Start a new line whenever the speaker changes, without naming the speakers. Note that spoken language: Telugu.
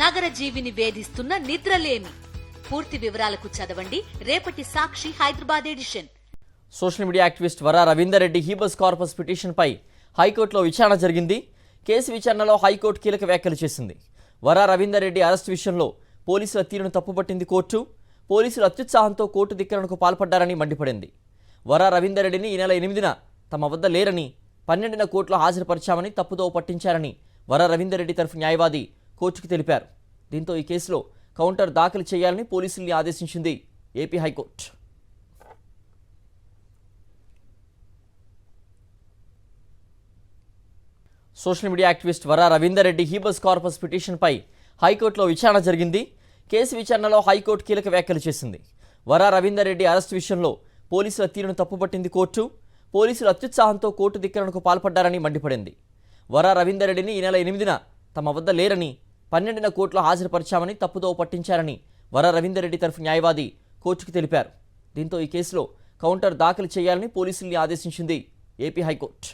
నగర జీవిని వేధిస్తున్న నిద్రలేమి. పూర్తి వివరాలకు చదవండి రేపటి Sakshi Hyderabad edition.
Social media activist Vara Ravinder Reddy habeas corpus పిటిషన్పై హైకోర్టులో విచారణ జరిగింది. కేసు విచారణలో హైకోర్టు కీలక వ్యాఖ్యలు చేసింది. వరా రవీందర్ రెడ్డి అరెస్టు విషయంలో పోలీసుల తీరును తప్పుపట్టింది కోర్టు. పోలీసులు అత్యుత్సాహంతో కోర్టు ధిక్కరణకు పాల్పడ్డారని మండిపడింది. వరా రవీందర్ రెడ్డిని ఈ నెల 8న తమ వద్ద లేరని 12న కోర్టులో హాజరుపరిచామని తప్పుదో పట్టించారని వరా రవీందర్ రెడ్డి తరఫు న్యాయవాది కోర్టుకు తెలిపారు. దీంతో ఈ కేసులో కౌంటర్ దాఖలు చేయాలని పోలీసుల్ని ఆదేశించింది AP high court. Social media activist Vara Ravinder Reddy habeas corpus పిటిషన్పై హైకోర్టులో విచారణ జరిగింది. కేసు విచారణలో హైకోర్టు కీలక వ్యాఖ్యలు చేసింది. వరా రవీందర్ రెడ్డి అరెస్టు విషయంలో పోలీసుల తీరును తప్పుపట్టింది కోర్టు. పోలీసులు అత్యుత్సాహంతో కోర్టు ధిక్కరణకు పాల్పడ్డారని మండిపడింది. వరా రవీందర్ రెడ్డిని ఈ నెల 8న తమ వద్ద లేరని 12న కోర్టులో హాజరుపరిచామని తప్పుదో పట్టించారని వరా రవీందర్ రెడ్డి తరఫు న్యాయవాది కోర్టుకు తెలిపారు. దీంతో ఈ కేసులో కౌంటర్ దాఖలు చేయాలని పోలీసుల్ని ఆదేశించింది ఏపీ హైకోర్టు.